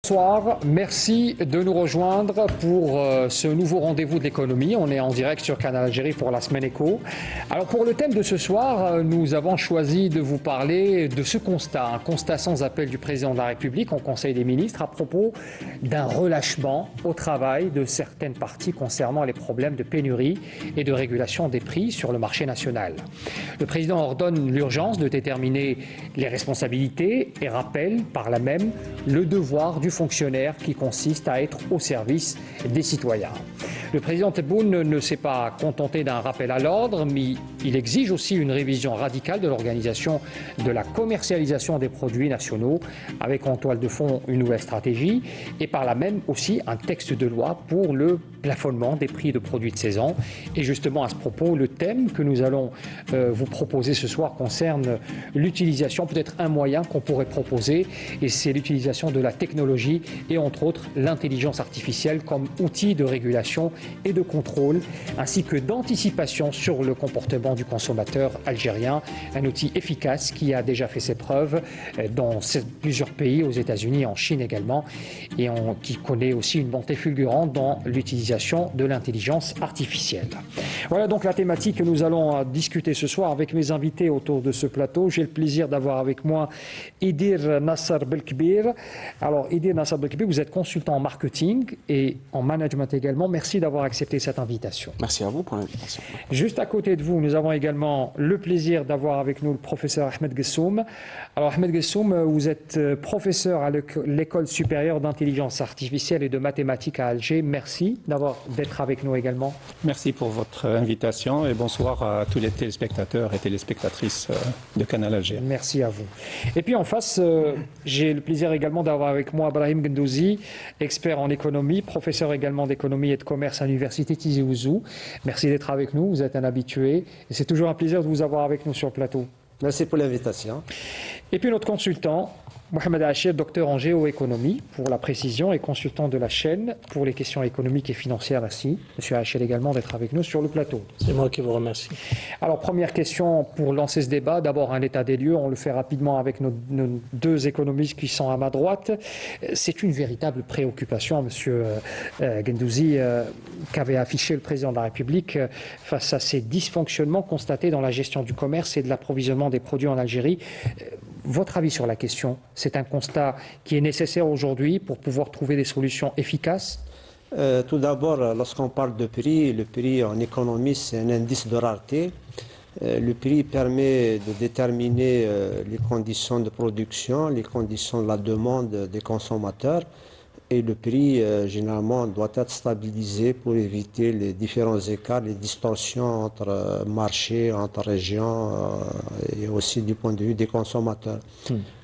Bonsoir, merci de nous rejoindre pour ce nouveau rendez-vous de l'économie. On est en direct sur Canal Algérie pour la semaine éco. Alors pour le thème de ce soir, nous avons choisi de vous parler de ce constat, un constat sans appel du président de la République en Conseil des ministres à propos d'un relâchement au travail de certaines parties concernant les problèmes de pénurie et de régulation des prix sur le marché national. Le président ordonne l'urgence de déterminer les responsabilités et rappelle par là même le devoir du fonctionnaire qui consiste à être au service des citoyens. Le président Tebboune ne s'est pas contenté d'un rappel à l'ordre, mais il exige aussi une révision radicale de l'organisation de la commercialisation des produits nationaux, avec en toile de fond une nouvelle stratégie et par là même aussi un texte de loi pour le plafonnement des prix de produits de saison. Et justement à ce propos, le thème que nous allons vous proposer ce soir concerne l'utilisation, peut-être un moyen qu'on pourrait proposer, et c'est l'utilisation de la technologie et entre autres l'intelligence artificielle comme outil de régulation et de contrôle, ainsi que d'anticipation sur le comportement du consommateur algérien, un outil efficace qui a déjà fait ses preuves dans plusieurs pays, aux États-Unis, en Chine également, et qui connaît aussi une montée fulgurante dans l'utilisation de l'intelligence artificielle. Voilà donc la thématique que nous allons discuter ce soir avec mes invités autour de ce plateau. J'ai le plaisir d'avoir avec moi Idir Nasser Belkbir. Alors Idir Nasser Belkbir, vous êtes consultant en marketing et en management également. Merci d'avoir accepté cette invitation. Merci à vous pour l'invitation. Juste à côté de vous, nous avons également le plaisir d'avoir avec nous le professeur Ahmed Gessoum. Alors Ahmed Gessoum, vous êtes professeur à l'École supérieure d'intelligence artificielle et de mathématiques à Alger. Merci d'être avec nous également. Merci pour votre invitation et bonsoir à tous les téléspectateurs et téléspectatrices de Canal Alger. Merci à vous. Et puis en face, j'ai le plaisir également d'avoir avec moi Brahim Gendouzi, expert en économie, professeur également d'économie et de commerce à l'université Tizi Ouzou. Merci d'être avec nous, vous êtes un habitué et c'est toujours un plaisir de vous avoir avec nous sur le plateau. Merci pour l'invitation. Et puis notre consultant, Mohamed Achir, docteur en géoéconomie, pour la précision, et consultant de la chaîne pour les questions économiques et financières d'ACI. Monsieur Achir également d'être avec nous sur le plateau. C'est moi qui vous remercie. Alors première question pour lancer ce débat, d'abord un état des lieux, on le fait rapidement avec nos deux économistes qui sont à ma droite. C'est une véritable préoccupation, monsieur Gendouzi, qu'avait affiché le président de la République face à ces dysfonctionnements constatés dans la gestion du commerce et de l'approvisionnement des produits en Algérie. Votre avis sur la question? C'est un constat qui est nécessaire aujourd'hui pour pouvoir trouver des solutions efficaces? Tout d'abord, lorsqu'on parle de prix, le prix en économie, c'est un indice de rareté. Le prix permet de déterminer les conditions de production, les conditions de la demande des consommateurs. Et le prix, généralement, doit être stabilisé pour éviter les différents écarts, les distorsions entre marchés, entre régions et aussi du point de vue des consommateurs.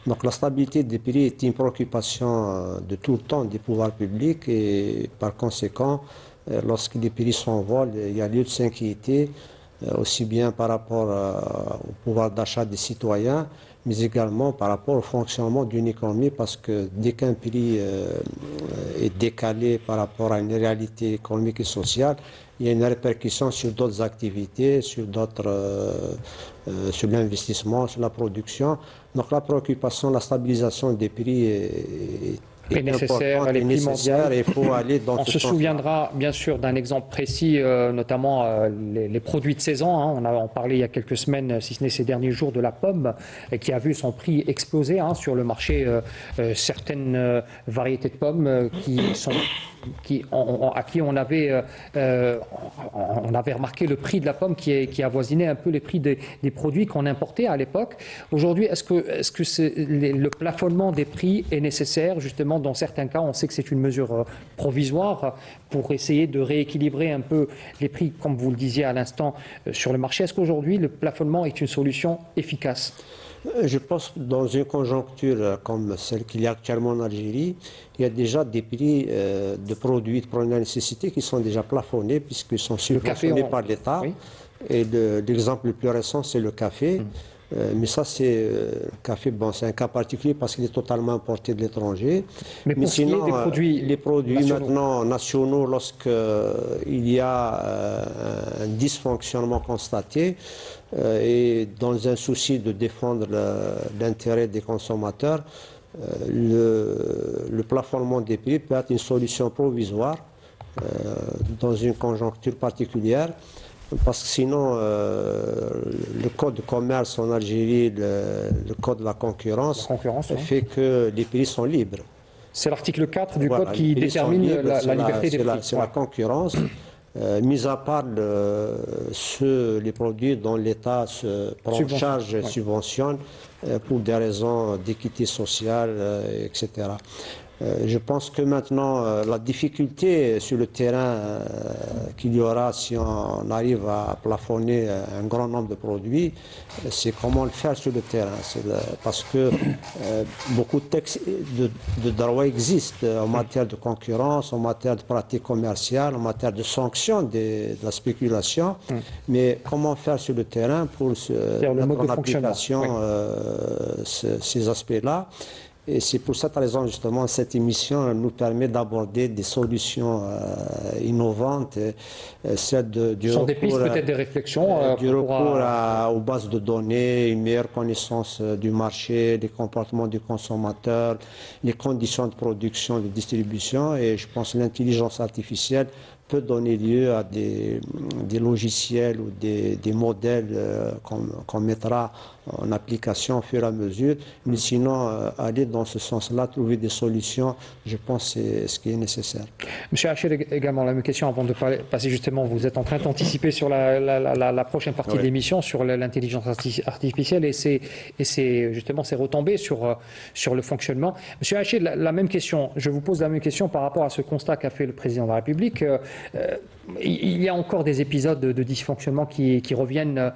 Donc la stabilité des prix est une préoccupation de tout le temps des pouvoirs publics et par conséquent, lorsque les prix s'envolent, il y a lieu de s'inquiéter, aussi bien par rapport au pouvoir d'achat des citoyens, mais également par rapport au fonctionnement d'une économie, parce que dès qu'un prix est décalé par rapport à une réalité économique et sociale, il y a une répercussion sur d'autres activités, sur l'investissement, sur la production. Donc la préoccupation, la stabilisation des prix est nécessaire, elle est primordiale. Il faut aller dans On se souviendra bien sûr d'un exemple précis, notamment les produits de saison. On a en parlé il y a quelques semaines, si ce n'est ces derniers jours, de la pomme qui a vu son prix exploser sur le marché. Certaines variétés de pommes à qui on avait remarqué le prix de la pomme qui avoisinait un peu les prix des produits qu'on importait à l'époque. Aujourd'hui, est-ce que le plafonnement des prix est nécessaire? Justement, dans certains cas, on sait que c'est une mesure provisoire pour essayer de rééquilibrer un peu les prix, comme vous le disiez à l'instant, sur le marché. Est-ce qu'aujourd'hui, le plafonnement est une solution efficace? Je pense que dans une conjoncture comme celle qu'il y a actuellement en Algérie, il y a déjà des prix de produits de première nécessité qui sont déjà plafonnés puisqu'ils sont subventionnés par l'État. Oui. Et l'exemple le plus récent, c'est le café. Mais ça, c'est le café, c'est un cas particulier parce qu'il est totalement importé de l'étranger. Mais sinon, les produits nationaux. Maintenant nationaux, lorsqu'il y a un dysfonctionnement constaté, et dans un souci de défendre l'intérêt des consommateurs, le plafonnement des prix peut être une solution provisoire dans une conjoncture particulière, parce que sinon, le code de commerce en Algérie, le code de la concurrence, fait que les prix sont libres. C'est l'article 4 du Voilà, code qui détermine la liberté des prix. C'est la concurrence, mis à part les produits dont l'État se prend en charge et subventionne pour des raisons d'équité sociale, etc. Je pense que maintenant, la difficulté sur le terrain qu'il y aura si on arrive à plafonner un grand nombre de produits, c'est comment le faire sur le terrain. Parce que beaucoup de textes de droit existent en matière de concurrence, en matière de pratiques commerciales, en matière de sanctions de la spéculation. Mais comment faire sur le terrain pour mettre en application ces aspects-là? Et c'est pour cette raison, justement, cette émission nous permet d'aborder des solutions innovantes. Ce sont des pistes, peut-être des réflexions. Du recours aux bases de données, une meilleure connaissance du marché, des comportements du consommateur, les conditions de production, de distribution. Et je pense que l'intelligence artificielle peut donner lieu à des logiciels ou des modèles qu'on mettra en application au fur et à mesure. Mais sinon, aller dans ce sens-là, trouver des solutions, je pense que c'est ce qui est nécessaire. Monsieur Hachir, également, la même question avant de passer justement, vous êtes en train d'anticiper sur la prochaine partie de l'émission sur l'intelligence artificielle et c'est justement ses retombées sur le fonctionnement. Monsieur Hachir, la même question, je vous pose la même question par rapport à ce constat qu'a fait le président de la République. Il y a encore des épisodes de dysfonctionnement qui reviennent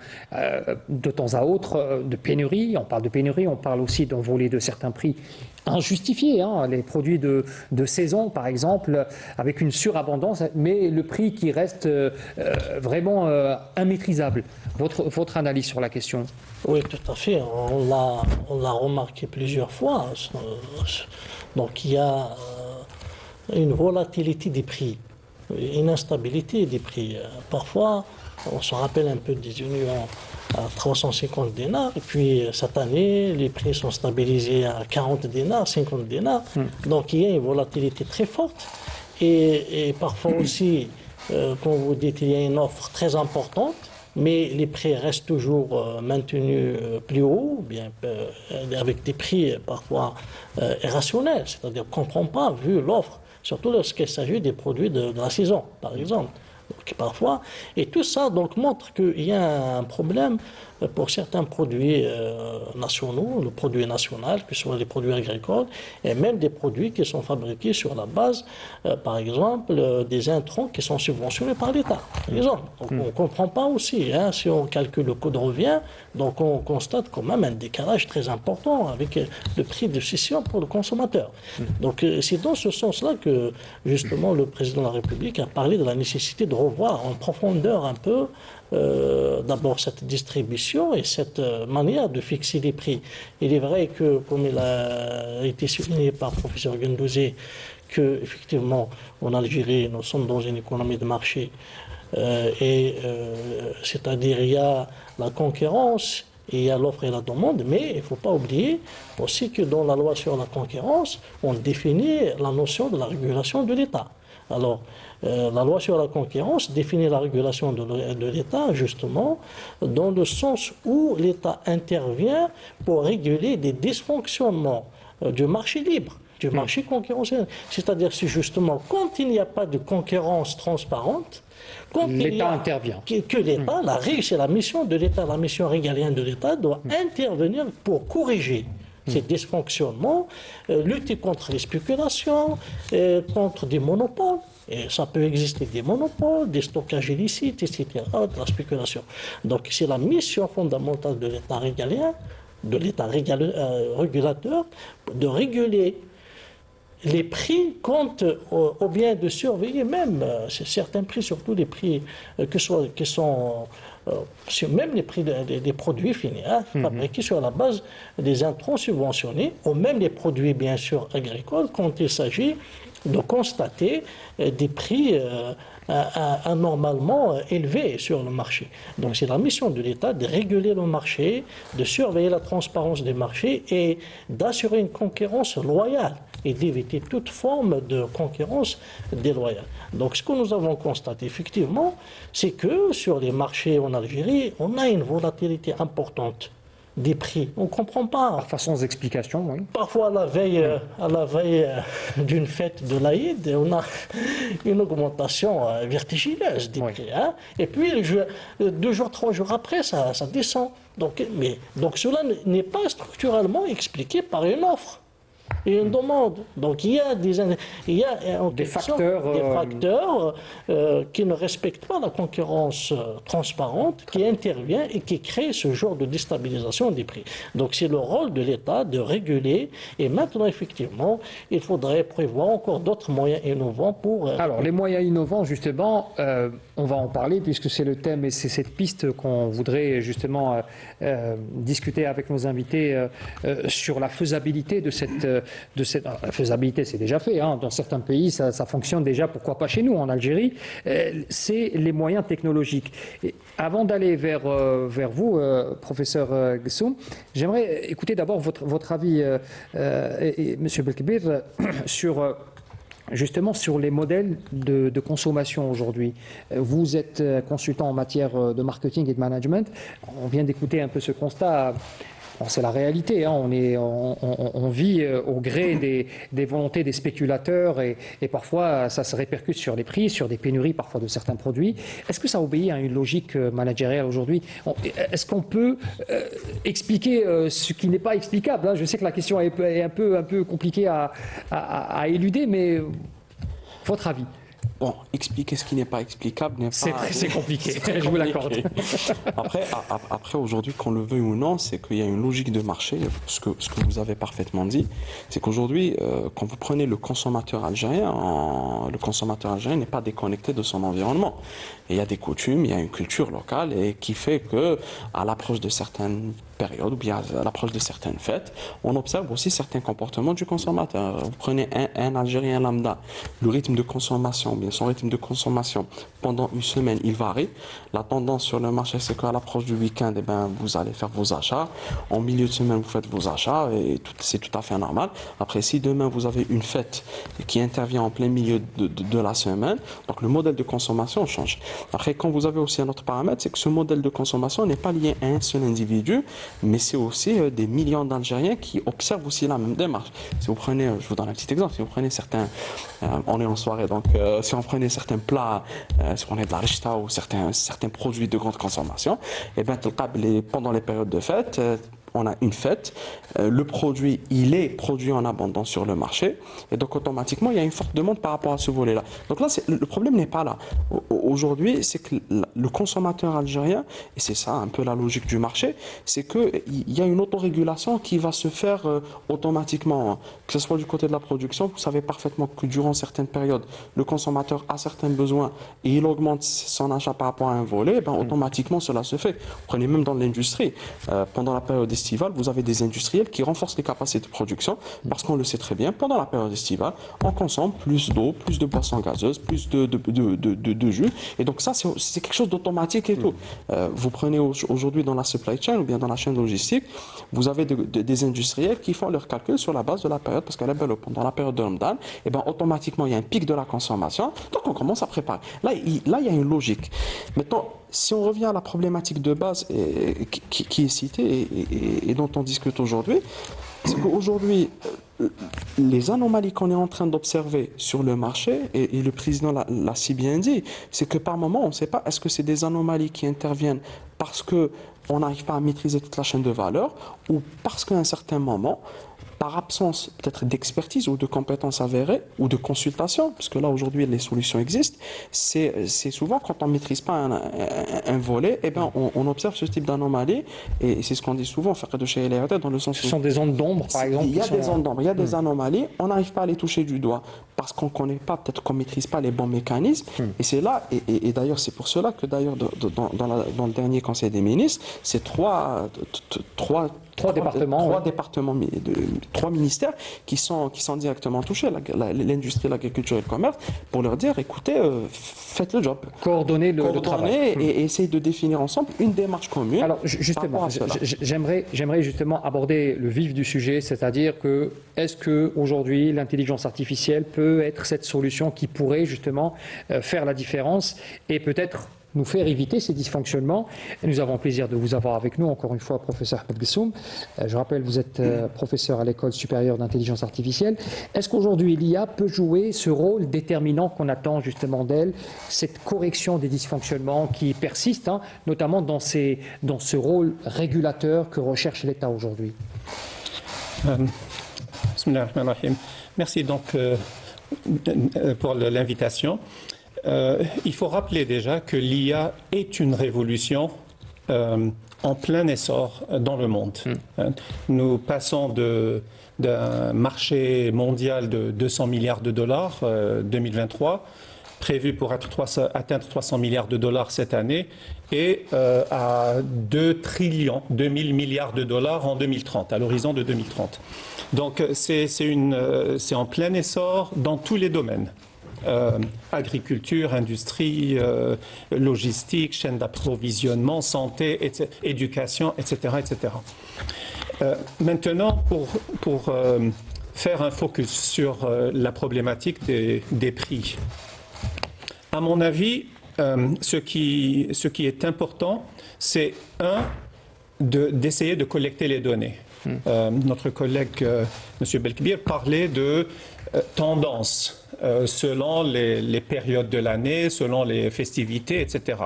de temps à autre, de pénurie. On parle de pénurie, on parle aussi d'envolée de certains prix injustifiés. Les produits de saison, par exemple, avec une surabondance, mais le prix qui reste vraiment immaîtrisable. Votre analyse sur la question? Oui, tout à fait. On l'a remarqué plusieurs fois. Donc il y a une volatilité des prix. Une instabilité des prix. Parfois, on se rappelle un peu des unions à 350 dinars, et puis cette année, les prix sont stabilisés à 40 dinars, 50 dinars. Donc il y a une volatilité très forte. Et parfois aussi, comme vous dites, il y a une offre très importante, mais les prix restent toujours maintenus plus haut, bien, avec des prix parfois irrationnels, c'est-à-dire qu'on ne comprend pas, vu l'offre. Surtout lorsqu'il s'agit des produits de la saison, par exemple. Donc, parfois, et tout ça donc, montre qu'il y a un problème pour certains produits nationaux, le produit national, que ce soit les produits agricoles, et même des produits qui sont fabriqués sur la base, par exemple, des intrants qui sont subventionnés par l'État. Par exemple. Donc, on ne comprend pas aussi, si on calcule le coût de revient, donc on constate quand même un décalage très important avec le prix de cession pour le consommateur. Donc c'est dans ce sens-là que, justement, le président de la République a parlé de la nécessité de revoir en profondeur un peu d'abord cette distribution et cette manière de fixer les prix. Il est vrai que, comme il a été souligné par le professeur Gendouzi, qu'effectivement, en Algérie, nous sommes dans une économie de marché, c'est-à-dire il y a la concurrence, et il y a l'offre et la demande, mais il ne faut pas oublier aussi que dans la loi sur la concurrence, on définit la notion de la régulation de l'État. Alors, la loi sur la concurrence définit la régulation de l'État, justement, dans le sens où l'État intervient pour réguler des dysfonctionnements du marché libre, du marché concurrentiel. C'est-à-dire, c'est justement quand il n'y a pas de concurrence transparente, l'État intervient. Que l'État, c'est la mission de l'État, la mission régalienne de l'État doit intervenir pour corriger ces dysfonctionnements, lutter contre les spéculations, contre des monopoles. Et ça peut exister des monopoles, des stockages illicites, etc., de la spéculation. Donc c'est la mission fondamentale de l'État régalien, de l'État régulateur, de réguler les prix comptent au bien de surveiller même certains prix, surtout les prix qui sont même les prix des produits finis, fabriqués sur la base des intrants subventionnés, ou même les produits bien sûr agricoles quand il s'agit de constater des prix anormalement élevé sur le marché. Donc c'est la mission de l'État de réguler le marché, de surveiller la transparence des marchés et d'assurer une concurrence loyale et d'éviter toute forme de concurrence déloyale. Donc ce que nous avons constaté effectivement, c'est que sur les marchés en Algérie, on a une volatilité importante des prix. On ne comprend pas. Par façon d'explication, oui. Parfois, à la veille d'une fête de l'Aïd, on a une augmentation vertigineuse des prix. Hein. Et puis, 2 jours, 3 jours après, ça descend. Donc cela n'est pas structurellement expliqué par une offre et une demande. Donc il y a des facteurs qui ne respectent pas la concurrence transparente, qui intervient et qui créent ce genre de déstabilisation des prix. Donc c'est le rôle de l'État de réguler et maintenant effectivement il faudrait prévoir encore d'autres moyens innovants pour... Alors les moyens innovants justement, on va en parler puisque c'est le thème et c'est cette piste qu'on voudrait justement discuter avec nos invités sur la faisabilité de cette la faisabilité, c'est déjà fait. Hein. Dans certains pays, ça fonctionne déjà. Pourquoi pas chez nous, en Algérie? C'est les moyens technologiques. Et avant d'aller vers vous, professeur Gessoum, j'aimerais écouter d'abord votre avis, Monsieur Belkebir, sur justement sur les modèles de consommation aujourd'hui. Vous êtes consultant en matière de marketing et de management. On vient d'écouter un peu ce constat. Bon, c'est la réalité, hein. On vit au gré des volontés des spéculateurs et parfois ça se répercute sur les prix, sur des pénuries parfois de certains produits. Est-ce que ça obéit à une logique managériale aujourd'hui? Est-ce qu'on peut expliquer ce qui n'est pas explicable, hein? Je sais que la question est un peu compliquée à éluder, mais votre avis? Bon, expliquer ce qui n'est pas explicable n'est pas... C'est compliqué, je vous l'accorde. Après aujourd'hui, qu'on le veuille ou non, c'est qu'il y a une logique de marché. Ce que vous avez parfaitement dit, c'est qu'aujourd'hui, quand vous prenez le consommateur algérien n'est pas déconnecté de son environnement. Et il y a des coutumes, il y a une culture locale et qui fait que, à l'approche de certaines périodes ou bien à l'approche de certaines fêtes, on observe aussi certains comportements du consommateur. Vous prenez un Algérien lambda, le rythme de consommation, bien son rythme de consommation pendant une semaine, il varie. La tendance sur le marché, c'est qu'à l'approche du week-end, vous allez faire vos achats. En milieu de semaine, vous faites vos achats et c'est tout à fait normal. Après, si demain vous avez une fête qui intervient en plein milieu de la semaine, donc le modèle de consommation change. Après, quand vous avez aussi un autre paramètre, c'est que ce modèle de consommation n'est pas lié à un seul individu, mais c'est aussi des millions d'Algériens qui observent aussi la même démarche. Si vous prenez, je vous donne un petit exemple, si vous prenez certains, on est en soirée, donc si on prenait certains plats, si on est de la richta ou certains produits de grande consommation, et bien pendant les périodes de fête, on a une fête, le produit, il est produit en abondance sur le marché, et donc automatiquement, il y a une forte demande par rapport à ce volet-là. Donc là, le problème n'est pas là. Aujourd'hui, c'est que le consommateur algérien, et c'est ça un peu la logique du marché, c'est qu'il y a une autorégulation qui va se faire automatiquement, que ce soit du côté de la production. Vous savez parfaitement que durant certaines périodes, le consommateur a certains besoins et il augmente son achat par rapport à un volet, ben, automatiquement cela se fait. Prenez même dans l'industrie, pendant la période estivale, vous avez des industriels qui renforcent les capacités de production parce qu'on le sait très bien, pendant la période estivale, on consomme plus d'eau, plus de boissons gazeuses, plus de jus. Et donc ça, c'est quelque chose d'automatique et tout. Vous prenez aujourd'hui dans la supply chain ou bien dans la chaîne logistique, vous avez des industriels qui font leurs calculs sur la base de la période, parce qu'elle est belle pendant la période de Ramadan, et ben automatiquement, il y a un pic de la consommation, donc on commence à préparer. Là, il y a une logique. Maintenant, si on revient à la problématique de base qui est citée et dont on discute aujourd'hui, c'est qu'aujourd'hui, les anomalies qu'on est en train d'observer sur le marché, et le président l'a si bien dit, c'est que par moment, on ne sait pas, est-ce que c'est des anomalies qui interviennent parce qu'on n'arrive pas à maîtriser toute la chaîne de valeur, ou parce qu'à un certain moment, par absence peut-être d'expertise ou de compétences avérées ou de consultation, parce que là aujourd'hui les solutions existent, c'est souvent quand on ne maîtrise pas un volet, eh ben on observe ce type d'anomalie, et c'est ce qu'on dit souvent, faire de chez LRT, dans le sens Ce sont des ondes d'ombre par exemple. Il y a des ondes d'ombre, il y a des anomalies, on n'arrive pas à les toucher du doigt parce qu'on ne connaît pas, peut-être qu'on ne maîtrise pas les bons mécanismes, et c'est là, et d'ailleurs c'est pour cela que d'ailleurs dans le dernier Conseil des ministres, c'est trois Trois départements. Trois ouais. départements, trois ministères qui sont directement touchés, l'industrie, l'agriculture et le commerce, pour leur dire, écoutez, faites le job. Coordonner le travail. Et essayer de définir ensemble une démarche commune. Alors par justement, rapport à cela. j'aimerais justement aborder le vif du sujet, c'est-à-dire que est-ce que aujourd'hui l'intelligence artificielle peut être cette solution qui pourrait justement faire la différence et peut-être nous faire éviter ces dysfonctionnements. Et nous avons le plaisir de vous avoir avec nous, encore une fois, professeur Ahmed Gessoum. Je rappelle, vous êtes professeur à l'École supérieure d'intelligence artificielle. Est-ce qu'aujourd'hui, l'IA peut jouer ce rôle déterminant qu'on attend justement d'elle, cette correction des dysfonctionnements qui persistent, hein, notamment dans ce rôle régulateur que recherche l'État aujourd'hui? Bismillahirrahmanirrahim. Merci donc pour l'invitation. Il faut rappeler déjà que l'IA est une révolution en plein essor dans le monde. Nous passons d'un marché mondial de 200 milliards de dollars 2023, prévu pour atteindre 300 milliards de dollars cette année, et à 2 000 milliards de dollars en 2030, à l'horizon de 2030. Donc c'est en plein essor dans tous les domaines. Agriculture, industrie, logistique, chaîne d'approvisionnement, santé, éducation, etc. etc. Maintenant, pour faire un focus sur la problématique des prix, à mon avis, ce qui est important, c'est d'essayer de collecter les données. Notre collègue M. Belkbir parlait de tendances selon les périodes de l'année, selon les festivités, etc.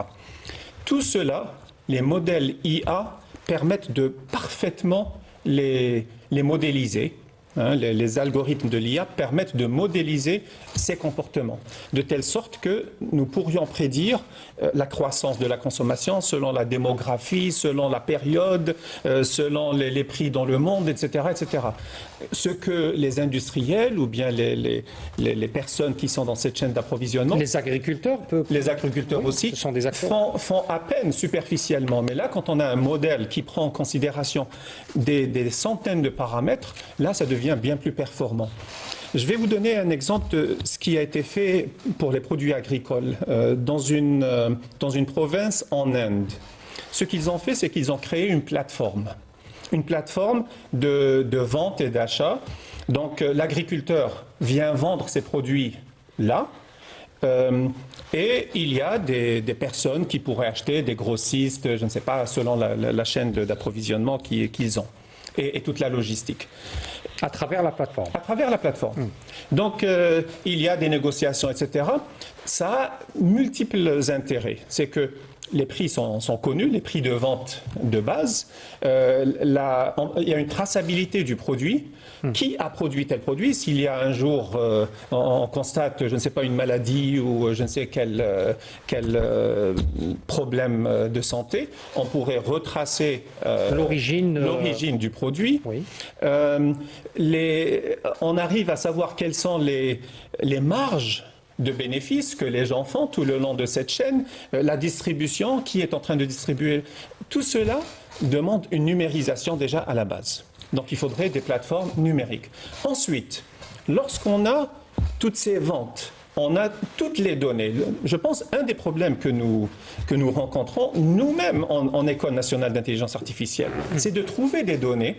Tout cela, les modèles IA permettent de parfaitement les modéliser. Les algorithmes de l'IA permettent de modéliser ces comportements, de telle sorte que nous pourrions prédire la croissance de la consommation selon la démographie, selon la période, selon les prix dans le monde, etc., etc. Ce que les industriels ou bien les personnes qui sont dans cette chaîne d'approvisionnement, les agriculteurs oui, aussi, ce sont des acteurs. font à peine superficiellement. Mais là, quand on a un modèle qui prend en considération des centaines de paramètres, là, ça devient bien plus performant. Je vais vous donner un exemple de ce qui a été fait pour les produits agricoles dans une province en Inde. Ce qu'ils ont fait, c'est qu'ils ont créé une plateforme de vente et d'achat. Donc l'agriculteur vient vendre ses produits là. Et il y a des personnes qui pourraient acheter, des grossistes, je ne sais pas, selon la chaîne d'approvisionnement qu'ils ont et toute la logistique. À travers la plateforme. À travers la plateforme. Donc, il y a des négociations, etc. Ça a multiples intérêts. C'est que les prix sont connus, les prix de vente de base. Il y a une traçabilité du produit. Qui a produit tel produit? S'il y a un jour, on constate, je ne sais pas, une maladie ou je ne sais quel problème de santé, on pourrait retracer l'origine du produit. Oui. On arrive à savoir quelles sont les marges de bénéfices que les gens font tout le long de cette chaîne, la distribution, qui est en train de distribuer. Tout cela demande une numérisation déjà à la base. Donc il faudrait des plateformes numériques. Ensuite, lorsqu'on a toutes ces ventes, on a toutes les données. Je pense un des problèmes que nous rencontrons nous-mêmes en École nationale d'intelligence artificielle, c'est de trouver des données.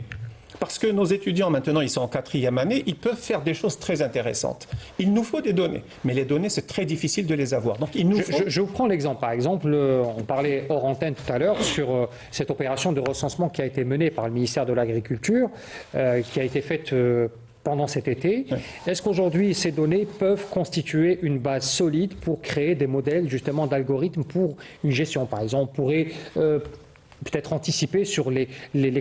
Parce que nos étudiants, maintenant, ils sont en 4e année, ils peuvent faire des choses très intéressantes. Il nous faut des données, mais les données, c'est très difficile de les avoir. Donc, je vous prends l'exemple. Par exemple, on parlait hors antenne tout à l'heure sur cette opération de recensement qui a été menée par le ministère de l'Agriculture, qui a été faite pendant cet été. Oui. Est-ce qu'aujourd'hui, ces données peuvent constituer une base solide pour créer des modèles, justement, d'algorithmes pour une gestion? Par exemple, on pourrait peut-être anticiper sur les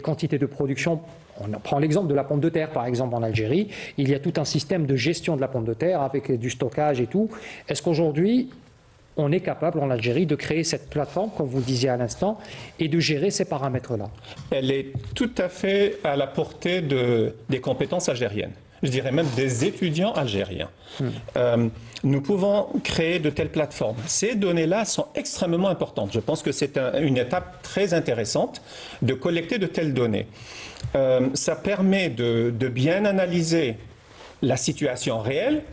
quantités de production. On prend l'exemple de la pomme de terre, par exemple, en Algérie. Il y a tout un système de gestion de la pomme de terre avec du stockage et tout. Est-ce qu'aujourd'hui, on est capable en Algérie de créer cette plateforme, comme vous le disiez à l'instant, et de gérer ces paramètres-là? Elle est tout à fait à la portée des compétences algériennes. je dirais même des étudiants algériens. Nous pouvons créer de telles plateformes. Ces données-là sont extrêmement importantes. Je pense que c'est une étape très intéressante de collecter de telles données. Ça permet de bien analyser la situation réelle,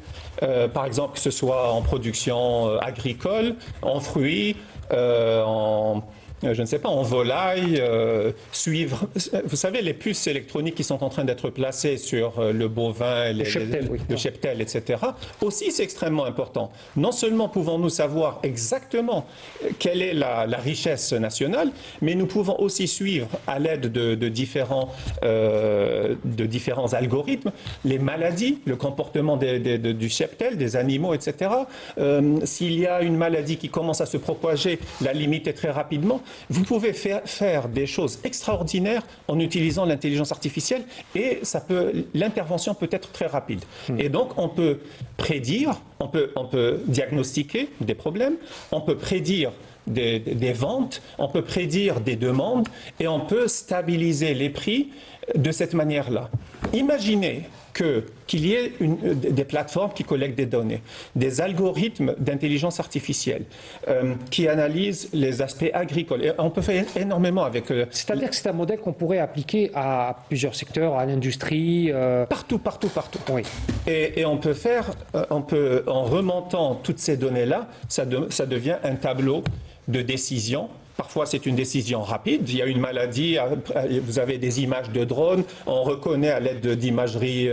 par exemple que ce soit en production agricole, en fruits, je ne sais pas, en volaille, suivre. Vous savez, les puces électroniques qui sont en train d'être placées sur le bovin, le cheptel, etc. Aussi, c'est extrêmement important. Non seulement pouvons-nous savoir exactement quelle est la richesse nationale, mais nous pouvons aussi suivre à l'aide de différents algorithmes les maladies, le comportement du cheptel, des animaux, etc. S'il y a une maladie qui commence à se propager, la limiter très rapidement. Vous pouvez faire des choses extraordinaires en utilisant l'intelligence artificielle et l'intervention peut être très rapide. Et donc, on peut prédire, on peut diagnostiquer des problèmes, on peut prédire des ventes, on peut prédire des demandes et on peut stabiliser les prix de cette manière-là. Imaginez qu'il y ait des plateformes qui collectent des données, des algorithmes d'intelligence artificielle qui analysent les aspects agricoles. Et on peut faire énormément avec... C'est-à-dire que c'est un modèle qu'on pourrait appliquer à plusieurs secteurs, à l'industrie... Partout. Oui. Et on peut en remontant toutes ces données-là, ça devient un tableau de décision. Parfois, c'est une décision rapide. Il y a une maladie, vous avez des images de drones, on reconnaît à l'aide d'imagerie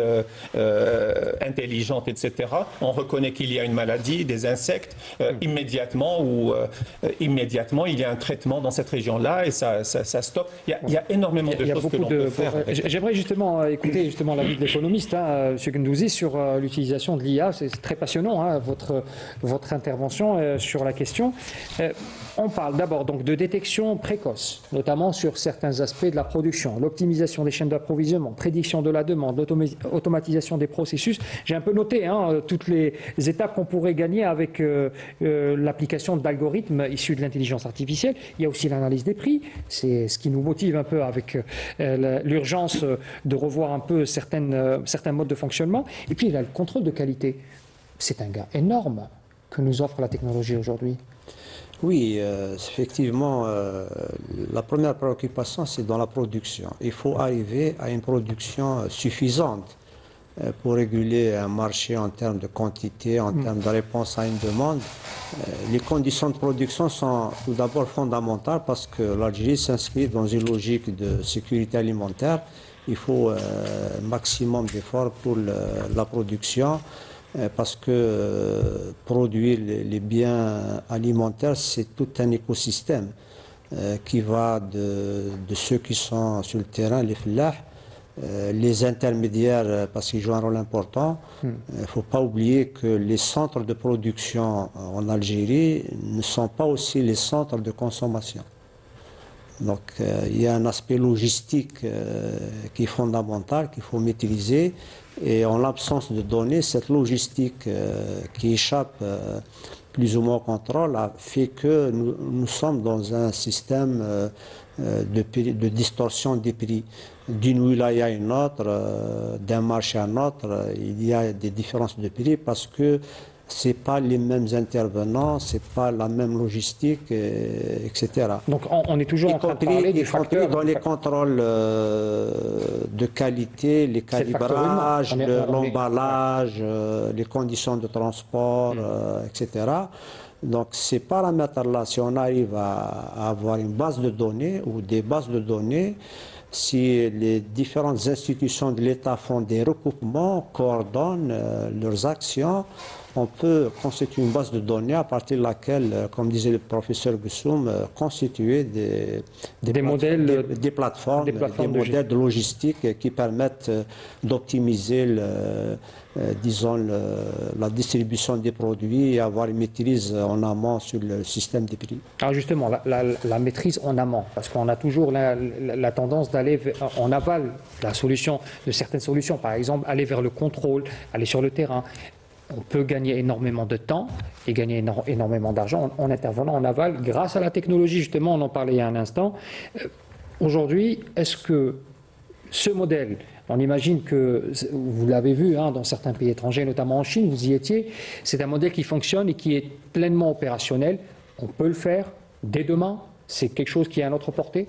intelligente, etc. On reconnaît qu'il y a une maladie, des insectes, immédiatement, il y a un traitement dans cette région-là et ça stoppe. Il y a énormément de choses que l'on peut faire. J'aimerais justement écouter l'avis de l'économiste, M. Gendouzi, sur l'utilisation de l'IA. C'est très passionnant, votre intervention sur la question. On parle d'abord donc de détection précoce, notamment sur certains aspects de la production, l'optimisation des chaînes d'approvisionnement, prédiction de la demande, l'automatisation des processus. J'ai un peu noté toutes les étapes qu'on pourrait gagner avec l'application d'algorithmes issus de l'intelligence artificielle. Il y a aussi l'analyse des prix. C'est ce qui nous motive un peu avec l'urgence de revoir un peu certains modes de fonctionnement. Et puis il y a le contrôle de qualité. C'est un gain énorme que nous offre la technologie aujourd'hui. Oui, effectivement, la première préoccupation, c'est dans la production. Il faut arriver à une production suffisante pour réguler un marché en termes de quantité, en termes de réponse à une demande. Les conditions de production sont tout d'abord fondamentales parce que l'Algérie s'inscrit dans une logique de sécurité alimentaire. Il faut un maximum d'efforts pour la production. Parce que produire les biens alimentaires, c'est tout un écosystème qui va de ceux qui sont sur le terrain, les flahs, les intermédiaires, parce qu'ils jouent un rôle important. Il ne faut pas oublier que les centres de production en Algérie ne sont pas aussi les centres de consommation. Donc il y a un aspect logistique qui est fondamental, qu'il faut maîtriser. Et en l'absence de données, cette logistique qui échappe plus ou moins au contrôle a fait que nous sommes dans un système de distorsion des prix. D'une wilaya à une autre, d'un marché à un autre, il y a des différences de prix parce que ce n'est pas les mêmes intervenants, ce n'est pas la même logistique, etc. Donc on est toujours en train de parler des facteurs... dans les contrôles de qualité, les calibrages, l'emballage, les conditions de transport, etc. Donc ces paramètres-là, si on arrive à avoir une base de données ou des bases de données, si les différentes institutions de l'État font des recoupements, coordonnent leurs actions, on peut constituer une base de données à partir de laquelle, comme disait le professeur Boussoum, constituer des modèles, des plateformes, des modèles de logistique qui permettent d'optimiser la distribution des produits et avoir une maîtrise en amont sur le système des prix. Alors justement, la maîtrise en amont, parce qu'on a toujours la tendance d'aller en aval la solution de certaines solutions, par exemple aller vers le contrôle, aller sur le terrain. On peut gagner énormément de temps et gagner énormément d'argent en intervenant en aval grâce à la technologie. Justement, on en parlait il y a un instant. Aujourd'hui, est-ce que ce modèle, On imagine que, vous l'avez vu hein, dans certains pays étrangers, notamment en Chine, vous y étiez, c'est un modèle qui fonctionne et qui est pleinement opérationnel. On peut le faire dès demain. C'est quelque chose qui est à notre portée.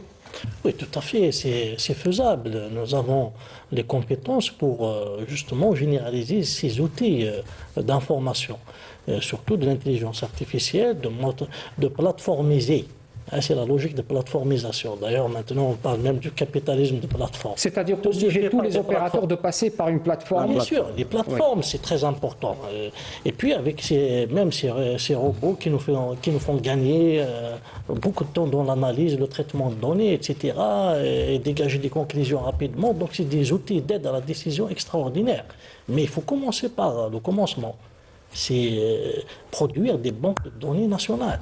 Oui, tout à fait, c'est faisable. Nous avons les compétences pour justement généraliser ces outils d'information, surtout de l'intelligence artificielle, de plateformiser. Hein, c'est la logique de plateformisation. D'ailleurs, maintenant, on parle même du capitalisme de plateforme. C'est-à-dire obliger tous les opérateurs de passer par une plateforme. Bien sûr, les plateformes, c'est très important. Et puis, avec ces robots qui nous font gagner beaucoup de temps dans l'analyse, le traitement de données, etc., et dégager des conclusions rapidement. Donc, c'est des outils d'aide à la décision extraordinaires. Mais il faut commencer par le commencement. C'est produire des banques de données nationales.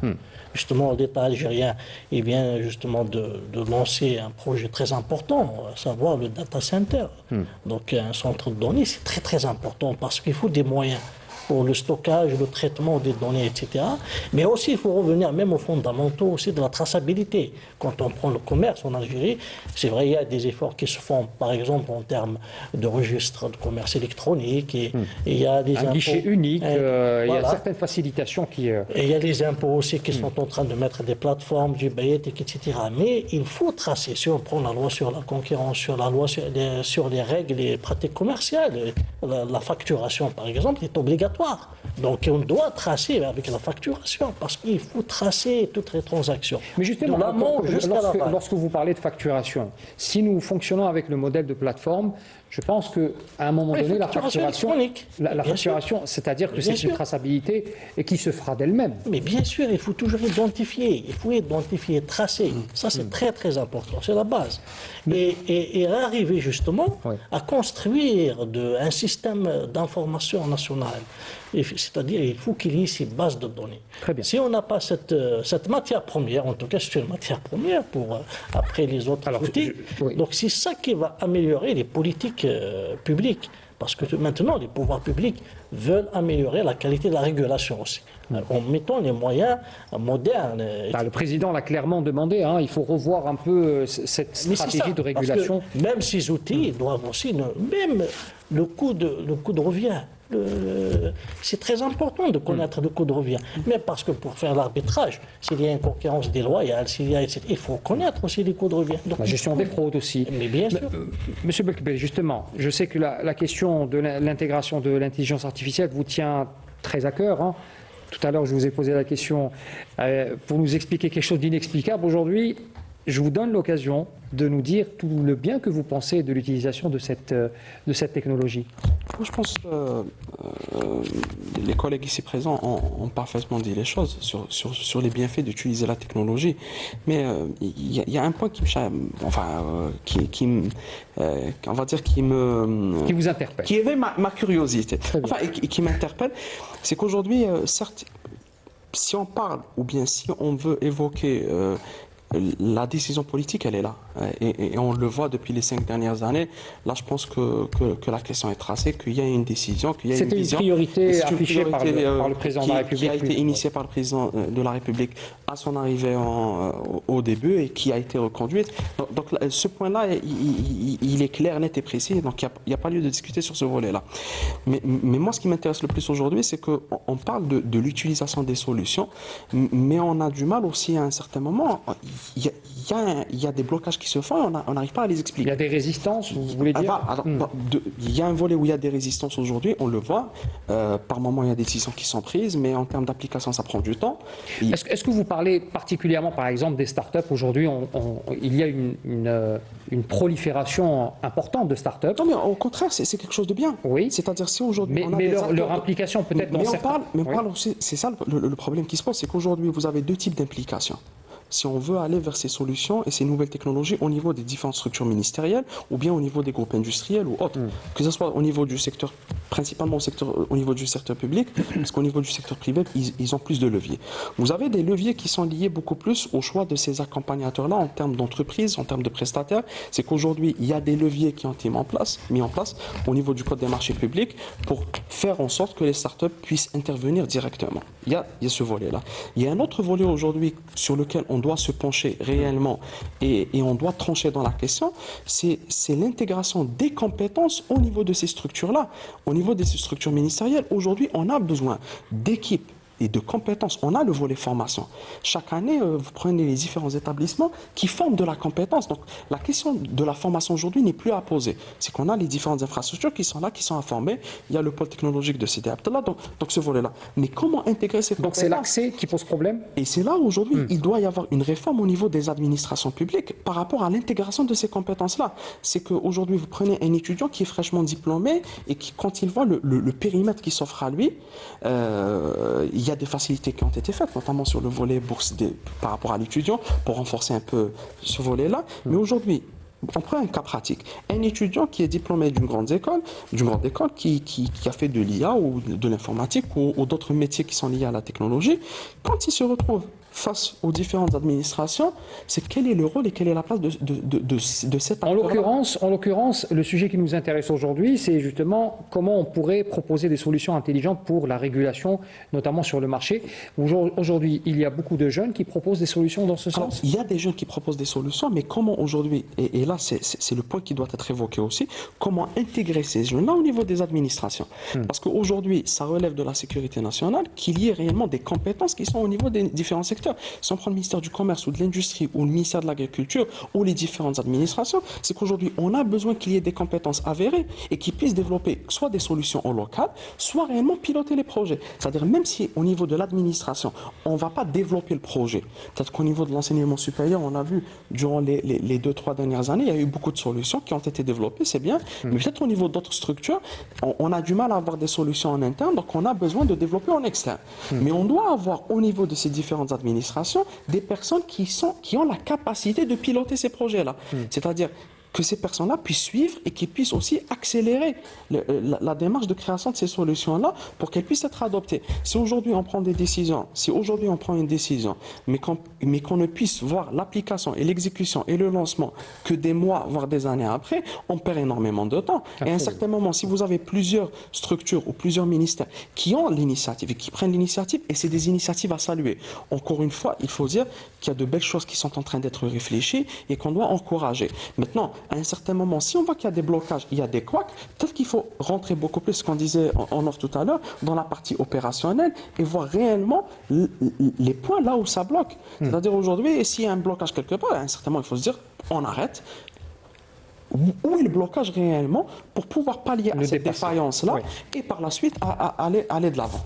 Justement, l'État algérien, il vient justement de lancer un projet très important, à savoir le data center. Donc, un centre de données, c'est très très important parce qu'il faut des moyens pour le stockage, le traitement des données, etc. Mais aussi, il faut revenir même aux fondamentaux aussi de la traçabilité. Quand on prend le commerce en Algérie, c'est vrai, il y a des efforts qui se font, par exemple, en termes de registre de commerce électronique. Et il y a des un guichet unique, il y a certaines facilitations qui... Et il y a les impôts aussi qui sont en train de mettre des plateformes, du bayet, etc. Mais il faut tracer, si on prend la loi sur la concurrence, sur la loi sur les règles et pratiques commerciales, la facturation, par exemple, est obligatoire. Donc on doit tracer avec la facturation parce qu'il faut tracer toutes les transactions. Mais justement, lorsque vous parlez de facturation, si nous fonctionnons avec le modèle de plateforme, je pense qu'à un moment donné, la facturation, c'est-à-dire que c'est une traçabilité et qui se fera d'elle-même. Mais bien sûr, il faut toujours identifier. Il faut identifier, tracer. Ça, c'est très, très important. C'est la base. Et arriver justement à construire un système d'information nationale. C'est-à-dire il faut qu'il y ait ces bases de données. Très bien. Si on n'a pas cette matière première, en tout cas c'est une matière première pour après les autres outils, donc c'est ça qui va améliorer les politiques publiques. Parce que maintenant, les pouvoirs publics veulent améliorer la qualité de la régulation aussi, en mettant les moyens modernes. Le président l'a clairement demandé, hein, il faut revoir un peu cette stratégie de régulation. Parce que même ces outils doivent aussi, même le coût de revient. C'est très important de connaître le coût de revient. Mais parce que pour faire l'arbitrage, s'il y a une concurrence déloyale, il faut connaître aussi les coûts de revient. Donc, la gestion des fraudes aussi. Mais bien sûr. Monsieur Belkbel, justement, je sais que la question de l'intégration de l'intelligence artificielle vous tient très à cœur. Hein. Tout à l'heure, je vous ai posé la question pour nous expliquer quelque chose d'inexplicable. Aujourd'hui, je vous donne l'occasion de nous dire tout le bien que vous pensez de l'utilisation de cette technologie. Je pense que les collègues ici présents ont parfaitement dit les choses sur les bienfaits d'utiliser la technologie. Mais il y a un point qui vous interpelle. Qui éveille ma curiosité. Et qui m'interpelle, c'est qu'aujourd'hui, certes, si on parle ou bien si on veut évoquer la décision politique, elle est là. Et on le voit depuis les 5 dernières années. Là, je pense que la question est tracée, qu'il y a une décision, qu'il y a une vision. C'était une priorité affichée par le président de la République. Qui a été initiée par le président de la République à son arrivée au début et qui a été reconduite. Donc ce point-là, il est clair, net et précis. Donc il n'y a pas lieu de discuter sur ce volet-là. Mais moi, ce qui m'intéresse le plus aujourd'hui, c'est qu'on parle de l'utilisation des solutions, mais on a du mal aussi à un certain moment. Il y a des blocages qui se font et on n'arrive pas à les expliquer. Il y a des résistances, vous voulez dire il y a un volet où il y a des résistances aujourd'hui, on le voit. Par moment, il y a des décisions qui sont prises, mais en termes d'application, ça prend du temps. Est-ce que vous parlez particulièrement, par exemple, des startups? Aujourd'hui, il y a une prolifération importante de startups. Non, mais au contraire, c'est quelque chose de bien. Oui. C'est-à-dire si aujourd'hui... Mais leur implication peut-être dans certains... Mais on parle aussi, c'est ça le problème qui se pose, c'est qu'aujourd'hui, vous avez 2 types d'implications. Si on veut aller vers ces solutions et ces nouvelles technologies au niveau des différentes structures ministérielles ou bien au niveau des groupes industriels ou autres, que ce soit au niveau du secteur, principalement au niveau du secteur public, parce qu'au niveau du secteur privé, ils ont plus de leviers. Vous avez des leviers qui sont liés beaucoup plus au choix de ces accompagnateurs-là en termes d'entreprise, en termes de prestataires. C'est qu'aujourd'hui, il y a des leviers qui ont été mis en place au niveau du Code des marchés publics pour faire en sorte que les startups puissent intervenir directement. Il y a ce volet-là. Il y a un autre volet aujourd'hui sur lequel on doit se pencher réellement et on doit trancher dans la question, c'est l'intégration des compétences au niveau de ces structures-là, au niveau de ces structures ministérielles. Aujourd'hui, on a besoin d'équipes et de compétences. On a le volet formation. Chaque année, vous prenez les différents établissements qui forment de la compétence. Donc, la question de la formation aujourd'hui n'est plus à poser. C'est qu'on a les différentes infrastructures qui sont là, qui sont à former. Il y a le pôle technologique de Sidi Abdallah, donc ce volet-là. Mais comment intégrer ces compétences? Donc c'est l'accès qui pose problème? Et c'est là où aujourd'hui, il doit y avoir une réforme au niveau des administrations publiques par rapport à l'intégration de ces compétences-là. C'est qu'aujourd'hui, vous prenez un étudiant qui est fraîchement diplômé et qui, quand il voit le périmètre qui s'offre à lui, il y a des facilités qui ont été faites, notamment sur le volet bourse par rapport à l'étudiant, pour renforcer un peu ce volet-là. Mais aujourd'hui, on prend un cas pratique. Un étudiant qui est diplômé d'une grande école qui a fait de l'IA ou de l'informatique ou d'autres métiers qui sont liés à la technologie, quand il se retrouve face aux différentes administrations, c'est quel est le rôle et quelle est la place de cet acteur-là. En l'occurrence, le sujet qui nous intéresse aujourd'hui, c'est justement comment on pourrait proposer des solutions intelligentes pour la régulation, notamment sur le marché. Aujourd'hui, il y a beaucoup de jeunes qui proposent des solutions dans ce sens. Il y a des jeunes qui proposent des solutions, mais comment aujourd'hui, et là c'est le point qui doit être évoqué aussi, comment intégrer ces jeunes-là au niveau des administrations. Parce qu'aujourd'hui, ça relève de la sécurité nationale qu'il y ait réellement des compétences qui sont au niveau des différents secteurs. Si on prend le ministère du Commerce ou de l'Industrie ou le ministère de l'Agriculture ou les différentes administrations, c'est qu'aujourd'hui, on a besoin qu'il y ait des compétences avérées et qui puissent développer soit des solutions au local, soit réellement piloter les projets. C'est-à-dire, même si au niveau de l'administration, on ne va pas développer le projet, peut-être qu'au niveau de l'enseignement supérieur, on a vu durant les 2-3 dernières années, il y a eu beaucoup de solutions qui ont été développées, c'est bien, mais peut-être au niveau d'autres structures, on a du mal à avoir des solutions en interne, donc on a besoin de développer en externe. Mais on doit avoir au niveau de ces différentes administrations des personnes qui ont la capacité de piloter ces projets-là. C'est-à-dire que ces personnes-là puissent suivre et qu'ils puissent aussi accélérer la démarche de création de ces solutions-là pour qu'elles puissent être adoptées. Si aujourd'hui on prend des décisions, si aujourd'hui on prend une décision, mais qu'on ne puisse voir l'application et l'exécution et le lancement que des mois, voire des années après, on perd énormément de temps. Et à un certain moment, si vous avez plusieurs structures ou plusieurs ministères qui ont l'initiative et qui prennent l'initiative, et c'est des initiatives à saluer. Encore une fois, il faut dire qu'il y a de belles choses qui sont en train d'être réfléchies et qu'on doit encourager. Maintenant, à un certain moment, si on voit qu'il y a des blocages, il y a des couacs, peut-être qu'il faut rentrer beaucoup plus, ce qu'on disait en off tout à l'heure, dans la partie opérationnelle et voir réellement les points là où ça bloque. C'est-à-dire aujourd'hui, s'il y a un blocage quelque part, à un certain moment, il faut se dire, on arrête. Où est le blocage réellement pour pouvoir pallier à cette défaillance-là et par la suite aller de l'avant.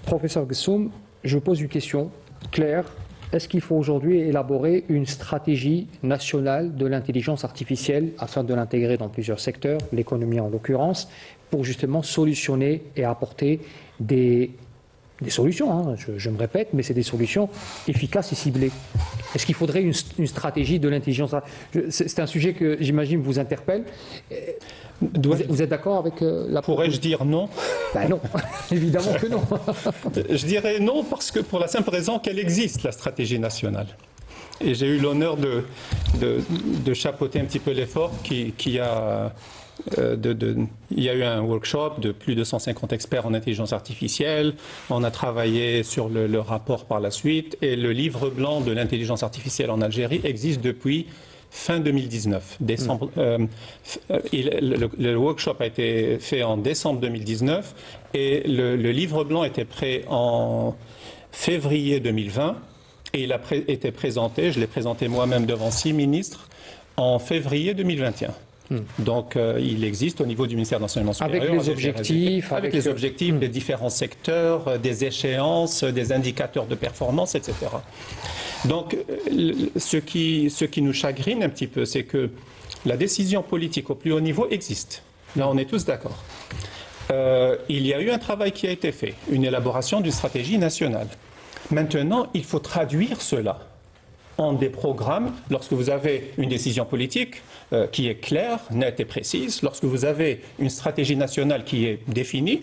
Professeur Gessoum, je vous pose une question claire. Est-ce qu'il faut aujourd'hui élaborer une stratégie nationale de l'intelligence artificielle afin de l'intégrer dans plusieurs secteurs, l'économie en l'occurrence, pour justement solutionner et apporter des solutions, hein, je me répète, mais c'est des solutions efficaces et ciblées. Est-ce qu'il faudrait une stratégie de l'intelligence artificielle? C'est un sujet que j'imagine vous interpelle. Vous êtes d'accord avec la... Pourrais-je dire non? Ben non, évidemment que non. Je dirais non parce que pour la simple raison qu'elle existe, la stratégie nationale. Et j'ai eu l'honneur de chapeauter un petit peu l'effort il y a eu un workshop de plus de 150 experts en intelligence artificielle. On a travaillé sur le rapport par la suite. Et le livre blanc de l'intelligence artificielle en Algérie existe depuis fin 2019. Le workshop a été fait en décembre 2019 et le livre blanc était prêt en février 2020 et il a été présenté, je l'ai présenté moi-même devant 6 ministres, en février 2021. Donc, il existe au niveau du ministère de l'Enseignement supérieur. Avec les objectifs. Avec les objectifs des différents secteurs, des échéances, des indicateurs de performance, etc. Donc, ce qui nous chagrine un petit peu, c'est que la décision politique au plus haut niveau existe. Là, on est tous d'accord. Il y a eu un travail qui a été fait, une élaboration d'une stratégie nationale. Maintenant, il faut traduire cela en des programmes. Lorsque vous avez une décision politique qui est claire, nette et précise, lorsque vous avez une stratégie nationale qui est définie,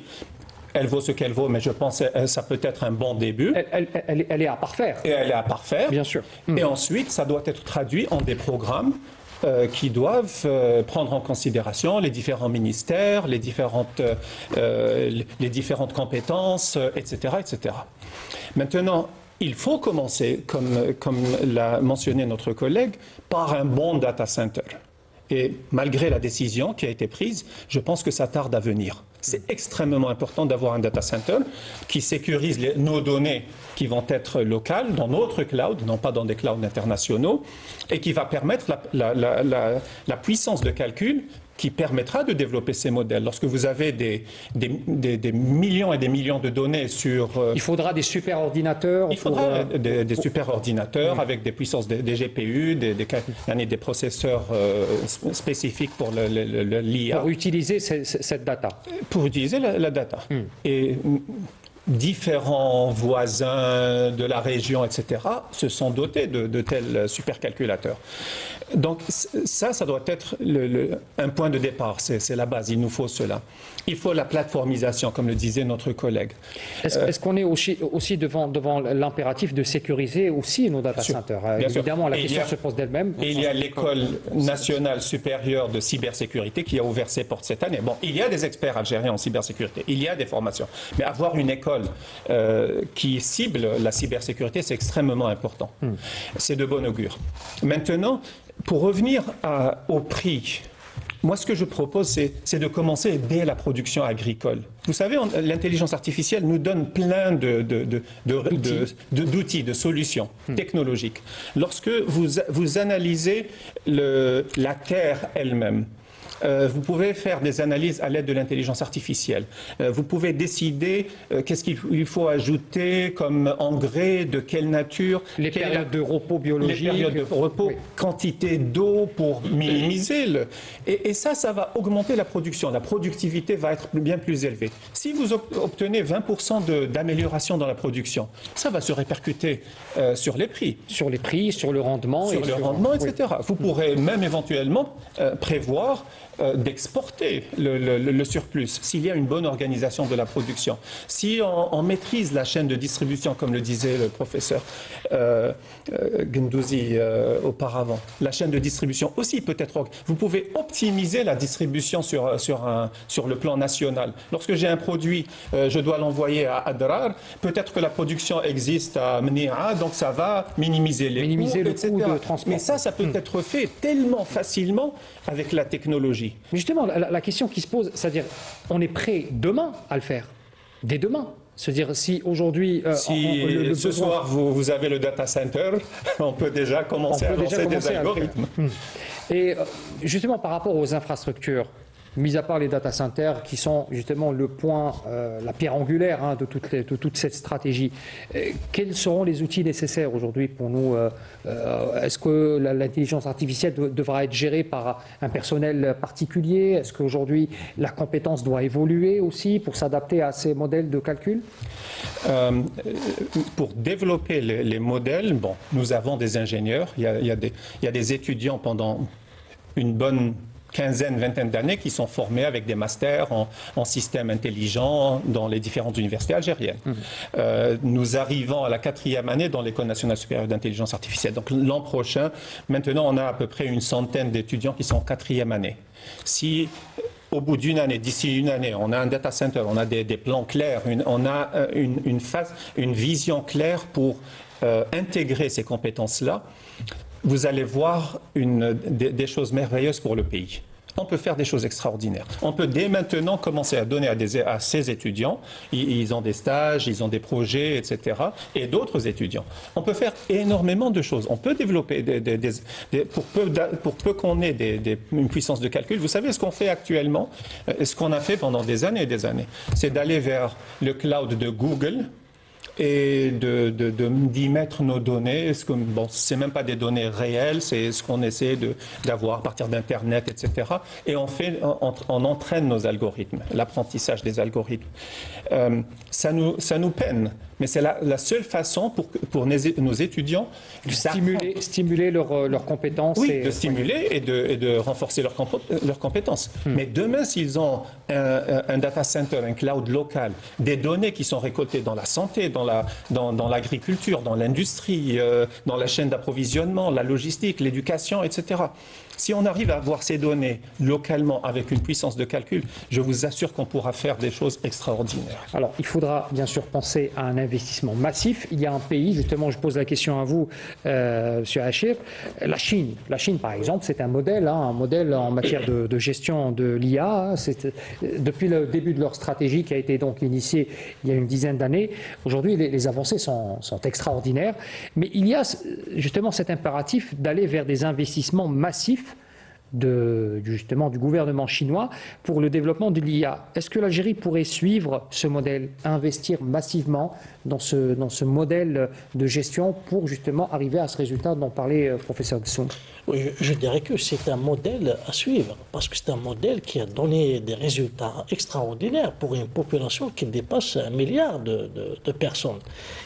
elle vaut ce qu'elle vaut, mais je pense que ça peut être un bon début. Elle est à parfaire. Et elle est à parfaire. Bien sûr. Et ensuite, ça doit être traduit en des programmes qui doivent prendre en considération les différents ministères, les différentes compétences, etc., etc. Maintenant, il faut commencer, comme l'a mentionné notre collègue, par un bon data center. Et malgré la décision qui a été prise, je pense que ça tarde à venir. C'est extrêmement important d'avoir un data center qui sécurise nos données qui vont être locales dans notre cloud, non pas dans des clouds internationaux, et qui va permettre la puissance de calcul qui permettra de développer ces modèles. Lorsque vous avez des millions et des millions de données sur... Il faudra des super-ordinateurs. Il faudra des super-ordinateurs avec des puissances, des GPU, des processeurs spécifiques pour l'IA. Pour utiliser cette data. Pour utiliser la data. Et différents voisins de la région, etc., se sont dotés de tels supercalculateurs. Donc ça doit être un point de départ, c'est la base, il nous faut cela. Il faut la plateformisation, comme le disait notre collègue. Est-ce qu'on est aussi devant l'impératif de sécuriser aussi nos data centers? Évidemment, la question se pose d'elle-même. Et il y a l'École nationale supérieure de cybersécurité qui a ouvert ses portes cette année. Bon, il y a des experts algériens en cybersécurité, il y a des formations, mais avoir une école qui cible la cybersécurité, c'est extrêmement important. C'est de bon augure. Maintenant, pour revenir au prix, moi ce que je propose, c'est de commencer dès la production agricole. Vous savez, l'intelligence artificielle nous donne plein d'outils, de solutions technologiques. Lorsque vous analysez la terre elle-même, vous pouvez faire des analyses à l'aide de l'intelligence artificielle. Vous pouvez décider qu'est-ce qu'il faut ajouter comme engrais, de quelle nature. Les périodes de repos biologiques. Les périodes de repos, quantité d'eau pour minimiser Et ça va augmenter la production. La productivité va être bien plus élevée. Si vous obtenez 20% d'amélioration dans la production, ça va se répercuter sur les prix. Sur les prix, sur le rendement. Sur le rendement, etc. Vous pourrez même éventuellement prévoir d'exporter le surplus s'il y a une bonne organisation de la production. Si on maîtrise la chaîne de distribution, comme le disait le professeur Gendouzi auparavant, la chaîne de distribution aussi peut être... Vous pouvez optimiser la distribution sur le plan national. Lorsque j'ai un produit, je dois l'envoyer à Adrar, peut-être que la production existe à Mnia, donc ça va minimiser les coûts, le etc. coût de transport. Mais ça peut être fait tellement facilement avec la technologie. Mais justement, la question qui se pose, c'est-à-dire, on est prêt demain à le faire, dès demain. C'est-à-dire, si aujourd'hui... ce soir, vous avez le data center, on peut déjà commencer à lancer des algorithmes. Et justement, par rapport aux infrastructures, mis à part les data centers qui sont justement le point, la pierre angulaire de toute cette stratégie, quels seront les outils nécessaires aujourd'hui pour nous? Est-ce que l'intelligence artificielle devra être gérée par un personnel particulier? Est-ce qu'aujourd'hui la compétence doit évoluer aussi pour s'adapter à ces modèles de calcul? Pour développer les modèles, bon, nous avons des ingénieurs, il y a des étudiants pendant une bonne vingtaine d'années qui sont formés avec des masters en système intelligent dans les différentes universités algériennes. Nous arrivons à la 4e année dans l'École nationale supérieure d'intelligence artificielle. Donc l'an prochain, maintenant on a à peu près une centaine d'étudiants qui sont en 4e année. Si au bout d'une année, d'ici une année, on a un data center, on a des plans clairs, on a une vision claire pour intégrer ces compétences-là, vous allez voir des choses merveilleuses pour le pays. On peut faire des choses extraordinaires. On peut dès maintenant commencer à donner à ces étudiants, ils ont des stages, ils ont des projets, etc., et d'autres étudiants. On peut faire énormément de choses. On peut développer, pour peu qu'on ait une puissance de calcul. Vous savez ce qu'on fait actuellement, ce qu'on a fait pendant des années et des années, c'est d'aller vers le cloud de Google, et d'y mettre nos données. C'est même pas des données réelles, c'est ce qu'on essaie d'avoir à partir d'Internet, etc. Et on entraîne nos algorithmes, l'apprentissage des algorithmes. Ça nous peine, mais c'est la seule façon pour nos étudiants de stimuler leurs compétences. Oui, de stimuler et de renforcer leurs compétences. Mais demain, s'ils ont un data center, un cloud local, des données qui sont récoltées dans la santé, dans l'agriculture, dans l'industrie, dans la chaîne d'approvisionnement, la logistique, l'éducation, etc. Si on arrive à avoir ces données localement avec une puissance de calcul, je vous assure qu'on pourra faire des choses extraordinaires. Alors, il faudra bien sûr penser à un d'investissement massif. Il y a un pays, justement, je pose la question à vous, Monsieur Hachir, la Chine. La Chine, par exemple, c'est un modèle en matière de gestion de l'IA. Depuis le début de leur stratégie qui a été donc initiée il y a une dizaine d'années, aujourd'hui, les avancées sont extraordinaires. Mais il y a justement cet impératif d'aller vers des investissements massifs justement du gouvernement chinois pour le développement de l'IA. Est-ce que l'Algérie pourrait suivre ce modèle, investir massivement dans ce modèle de gestion pour justement arriver à ce résultat dont parlait professeur Dessougne? Oui, je dirais que c'est un modèle à suivre, parce que c'est un modèle qui a donné des résultats extraordinaires pour une population qui dépasse 1 milliard de personnes.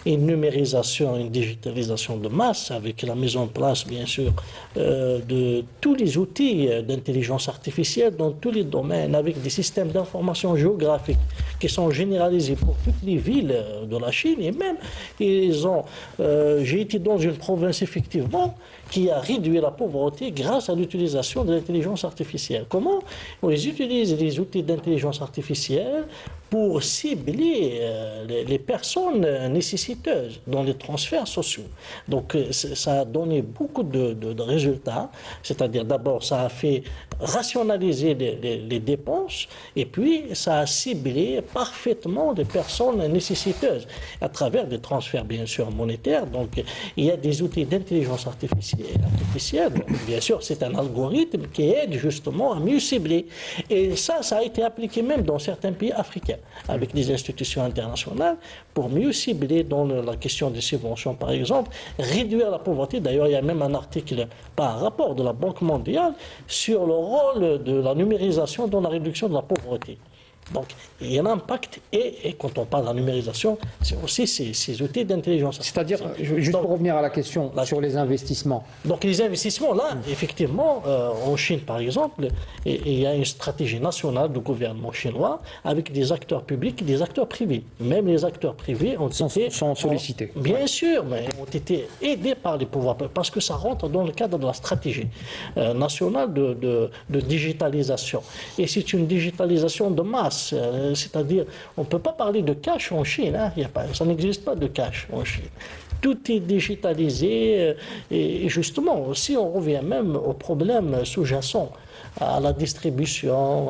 Une numérisation, une digitalisation de masse, avec la mise en place, bien sûr, de tous les outils d'intelligence artificielle dans tous les domaines, avec des systèmes d'information géographique qui sont généralisés pour toutes les villes de la Chine. Et même, j'ai été dans une province, effectivement, qui a réduit la pauvreté grâce à l'utilisation de l'intelligence artificielle. Comment? Ils utilisent les outils d'intelligence artificielle pour cibler les personnes nécessiteuses dans les transferts sociaux. Donc ça a donné beaucoup de résultats, c'est-à-dire d'abord ça a fait rationaliser les dépenses et puis ça a ciblé parfaitement les personnes nécessiteuses à travers des transferts bien sûr monétaires. Donc il y a des outils d'intelligence artificielle. Bien sûr c'est un algorithme qui aide justement à mieux cibler. Et ça a été appliqué même dans certains pays africains, avec des institutions internationales, pour mieux cibler dans la question des subventions, par exemple, réduire la pauvreté. D'ailleurs, il y a même un article, pas un rapport de la Banque mondiale, sur le rôle de la numérisation dans la réduction de la pauvreté. Donc, il y a un impact, et quand on parle de la numérisation, c'est aussi ces outils d'intelligence artificielle. C'est-à-dire, juste pour revenir à la question sur les investissements. Donc, les investissements, là, effectivement, en Chine, par exemple, il y a une stratégie nationale du gouvernement chinois avec des acteurs publics et des acteurs privés. Même les acteurs privés sont sollicités. Bien sûr, mais ont été aidés par les pouvoirs publics, parce que ça rentre dans le cadre de la stratégie nationale de digitalisation. Et c'est une digitalisation de masse. C'est-à-dire, on ne peut pas parler de cash en Chine, hein. Ça n'existe pas de cash en Chine. Tout est digitalisé et justement, si on revient même aux problèmes sous-jacents, à la distribution,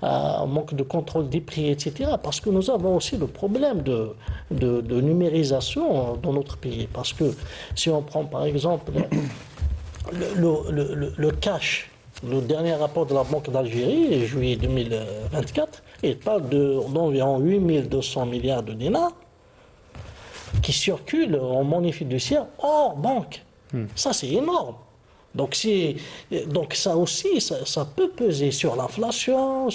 au manque de contrôle des prix, etc. Parce que nous avons aussi le problème de numérisation dans notre pays. Parce que si on prend par exemple le cash, le dernier rapport de la Banque d'Algérie, juillet 2024, il parle d'environ 8200 milliards de dinars qui circulent en monnaie fiduciaire hors banque. Ça, c'est énorme. Donc ça aussi, ça peut peser sur l'inflation,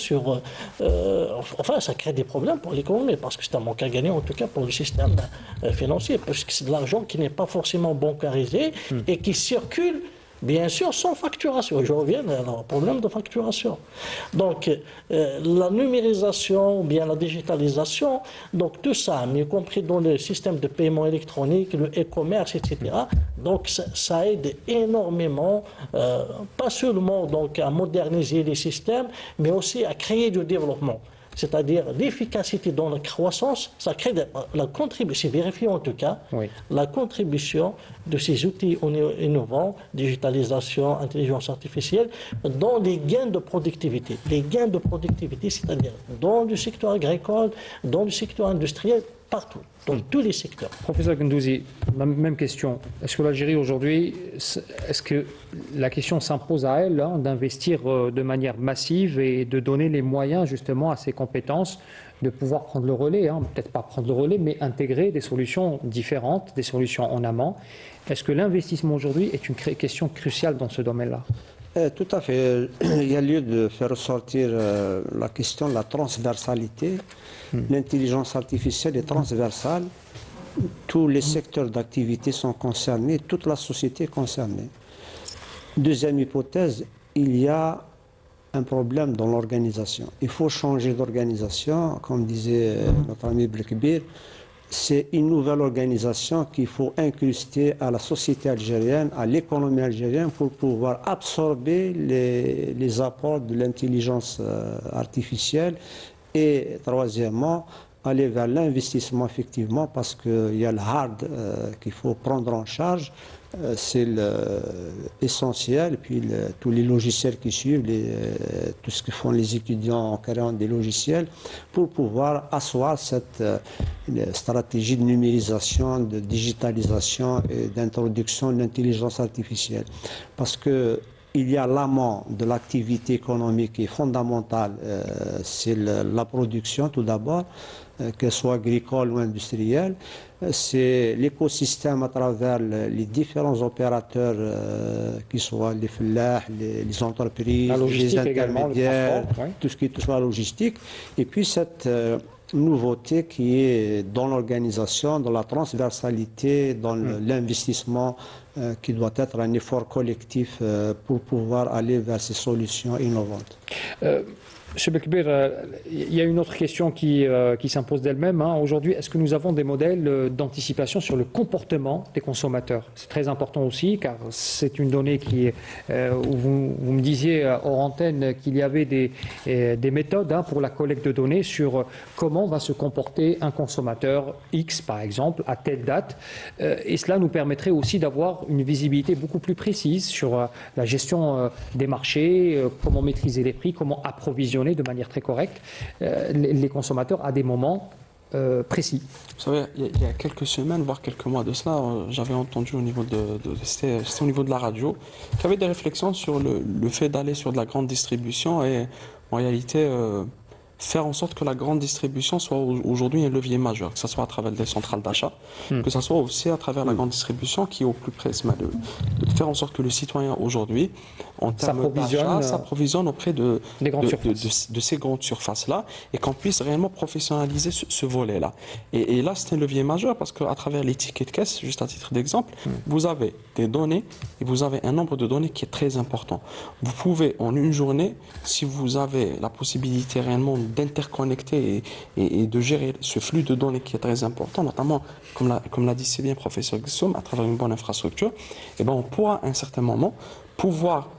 enfin, ça crée des problèmes pour l'économie, parce que c'est un manque à gagner, en tout cas pour le système financier, parce que c'est de l'argent qui n'est pas forcément bancarisé et qui circule, bien sûr, sans facturation. Je reviens au problème de facturation. Donc, la numérisation, ou bien la digitalisation, donc tout ça, y compris dans le système de paiement électronique, le e-commerce, etc. Donc, ça aide énormément, pas seulement donc, à moderniser les systèmes, mais aussi à créer du développement. C'est-à-dire l'efficacité dans la croissance, ça crée la contribution, c'est vérifié en tout cas, oui, la contribution de ces outils innovants, digitalisation, intelligence artificielle, dans les gains de productivité. Les gains de productivité, c'est-à-dire dans le secteur agricole, dans le secteur industriel, partout, dans tous les secteurs. Professeur Gendouzi, même question. Est-ce que l'Algérie aujourd'hui, est-ce que la question s'impose à elle d'investir de manière massive et de donner les moyens justement à ses compétences de pouvoir prendre le relais, peut-être pas prendre le relais, mais intégrer des solutions différentes, des solutions en amont. Est-ce que l'investissement aujourd'hui est une question cruciale dans ce domaine-là ? Tout à fait. Il y a lieu de faire ressortir la question de la transversalité. L'intelligence artificielle est transversale. Tous les secteurs d'activité sont concernés, toute la société est concernée. Deuxième hypothèse, il y a un problème dans l'organisation. Il faut changer d'organisation, comme disait notre ami Blekbir. C'est une nouvelle organisation qu'il faut incruster à la société algérienne, à l'économie algérienne, pour pouvoir absorber les apports de l'intelligence artificielle et, troisièmement, aller vers l'investissement effectivement parce qu'il y a le hard qu'il faut prendre en charge. C'est essentiel. Et puis tous les logiciels qui suivent, tout ce que font les étudiants en créant des logiciels pour pouvoir asseoir cette stratégie de numérisation, de digitalisation et d'introduction de l'intelligence artificielle. Parce que il y a l'amont de l'activité économique qui est fondamentale, c'est la production tout d'abord, qu'elle soit agricole ou industrielle. C'est l'écosystème à travers les différents opérateurs, qui soient les flahs, les entreprises, les intermédiaires, tout ce qui touche à la logistique. Et puis cette nouveauté qui est dans l'organisation, dans la transversalité, dans l'investissement qui doit être un effort collectif pour pouvoir aller vers ces solutions innovantes. Monsieur Belkbir, il y a une autre question qui s'impose d'elle-même. Aujourd'hui, est-ce que nous avons des modèles d'anticipation sur le comportement des consommateurs? C'est très important aussi, car c'est une donnée où vous me disiez hors antenne qu'il y avait des méthodes pour la collecte de données sur comment va se comporter un consommateur X, par exemple, à telle date. Et cela nous permettrait aussi d'avoir une visibilité beaucoup plus précise sur la gestion des marchés, comment maîtriser les prix, comment approvisionner de manière très correcte les consommateurs à des moments précis. Vous savez, il y a quelques semaines, voire quelques mois de cela, j'avais entendu au niveau c'était au niveau de la radio, qu'il y avait des réflexions sur le fait d'aller sur de la grande distribution et en réalité faire en sorte que la grande distribution soit aujourd'hui un levier majeur, que ce soit à travers des centrales d'achat, que ce soit aussi à travers la grande distribution qui est au plus près, de faire en sorte que le citoyen aujourd'hui, en termes d'achat, s'approvisionne auprès de ces grandes surfaces-là et qu'on puisse réellement professionnaliser ce volet-là. Et là, c'est un levier majeur parce qu'à travers les tickets de caisse, juste à titre d'exemple, vous avez des données et vous avez un nombre de données qui est très important. Vous pouvez, en une journée, si vous avez la possibilité réellement d'interconnecter et de gérer ce flux de données qui est très important, notamment, comme l'a dit si bien professeur Ghissoum, à travers une bonne infrastructure, et ben on pourra à un certain moment pouvoir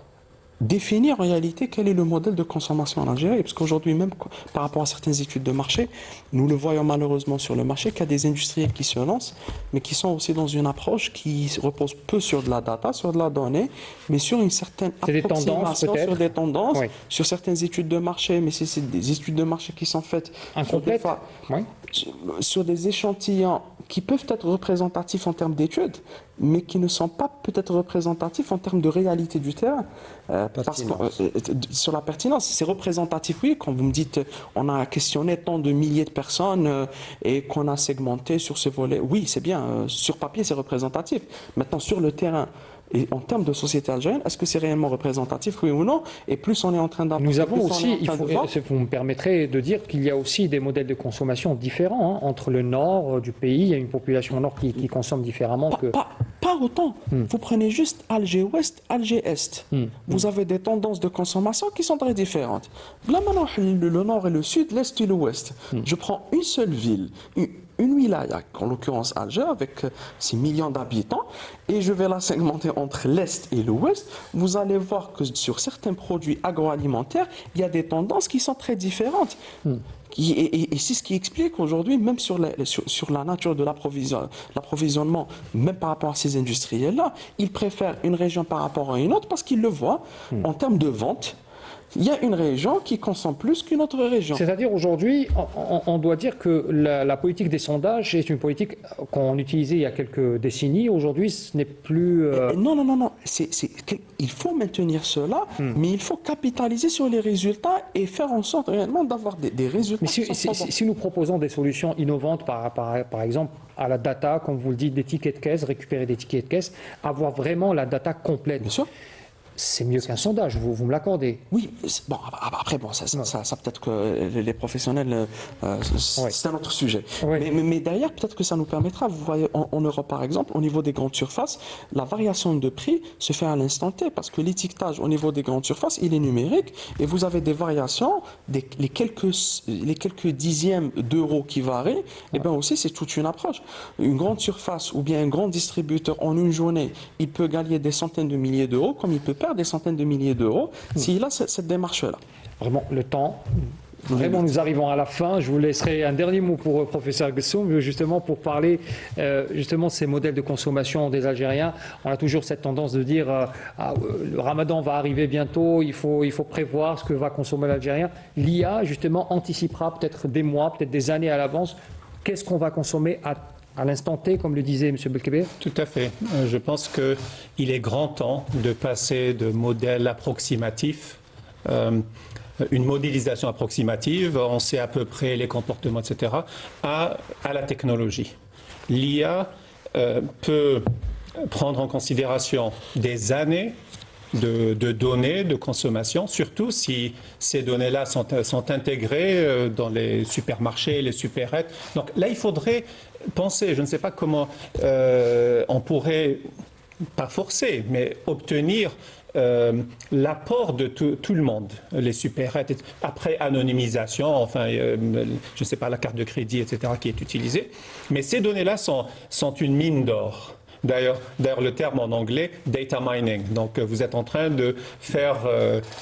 définir en réalité quel est le modèle de consommation en Algérie. Parce qu'aujourd'hui, même par rapport à certaines études de marché, nous le voyons malheureusement sur le marché qu'il y a des industriels qui se lancent, mais qui sont aussi dans une approche qui repose peu sur de la data, sur de la donnée, mais sur une certaine approximation, sur des tendances, sur certaines études de marché, mais c'est des études de marché qui sont faites sur des échantillons qui peuvent être représentatifs en termes d'études, mais qui ne sont pas peut-être représentatifs en termes de réalité du terrain. Parce que, sur la pertinence, c'est représentatif, oui, quand vous me dites on a questionné tant de milliers de personnes et qu'on a segmenté sur ce volet, oui, c'est bien, sur papier c'est représentatif. Maintenant, sur le terrain, et en termes de société algérienne, est-ce que c'est réellement représentatif, oui ou non? Et plus on est en train d'apprendre. Nous avons aussi, vous me permettrez de dire qu'il y a aussi des modèles de consommation différents entre le nord du pays. Il y a une population au nord qui consomme différemment que. Pas autant. Vous prenez juste Alger-Ouest, Alger-Est. Vous avez des tendances de consommation qui sont très différentes. Là maintenant, le nord et le sud, l'est et l'ouest. Je prends une seule ville, une wilaya, en l'occurrence Alger, avec 6 millions d'habitants, et je vais la segmenter entre l'Est et l'Ouest. Vous allez voir que sur certains produits agroalimentaires, il y a des tendances qui sont très différentes. Et c'est ce qui explique aujourd'hui, même sur la nature de l'approvisionnement, même par rapport à ces industriels-là, ils préfèrent une région par rapport à une autre parce qu'ils le voient en termes de vente. Il y a une région qui consomme plus qu'une autre région. C'est-à-dire aujourd'hui, on doit dire que la politique des sondages est une politique qu'on utilisait il y a quelques décennies. Aujourd'hui, ce n'est plus... Non. Il faut maintenir cela, mais il faut capitaliser sur les résultats et faire en sorte réellement d'avoir des résultats. Mais si nous proposons des solutions innovantes, par exemple, à la data, comme vous le dites, des tickets de caisse, récupérer des tickets de caisse, avoir vraiment la data complète. Bien sûr. C'est mieux qu'un sondage, vous me l'accordez. Oui, bon, après, ça peut-être que les professionnels, c'est un autre sujet. Oui. Mais derrière, peut-être que ça nous permettra, vous voyez, en Europe par exemple, au niveau des grandes surfaces, la variation de prix se fait à l'instant T, parce que l'étiquetage au niveau des grandes surfaces, il est numérique, et vous avez des variations, les quelques dixièmes d'euros qui varient, et bien aussi c'est toute une approche. Une grande surface ou bien un grand distributeur, en une journée, il peut gagner des centaines de milliers d'euros, comme il peut perdre des centaines de milliers d'euros s'il a cette démarche-là. Vraiment, le temps Vraiment, nous arrivons à la fin. Je vous laisserai un dernier mot pour professeur Gessoum, justement pour parler justement de ces modèles de consommation des Algériens. On a toujours cette tendance de dire le Ramadan va arriver bientôt, il faut prévoir ce que va consommer l'Algérien. L'IA, justement, anticipera peut-être des mois, peut-être des années à l'avance, qu'est-ce qu'on va consommer à l'instant T, comme le disait M. Belkebir. Tout à fait. Je pense qu'il est grand temps de passer de modèles approximatifs, une modélisation approximative, on sait à peu près les comportements, etc., à la technologie. L'IA peut prendre en considération des années de données de consommation, surtout si ces données-là sont intégrées dans les supermarchés, les supérettes. Donc là, il faudrait penser, je ne sais pas comment on pourrait, pas forcer, mais obtenir l'apport de tout le monde, les supérettes, après anonymisation, enfin, je ne sais pas, la carte de crédit, etc., qui est utilisée. Mais ces données-là sont une mine d'or. D'ailleurs, le terme en anglais, data mining. Donc, vous êtes en train de faire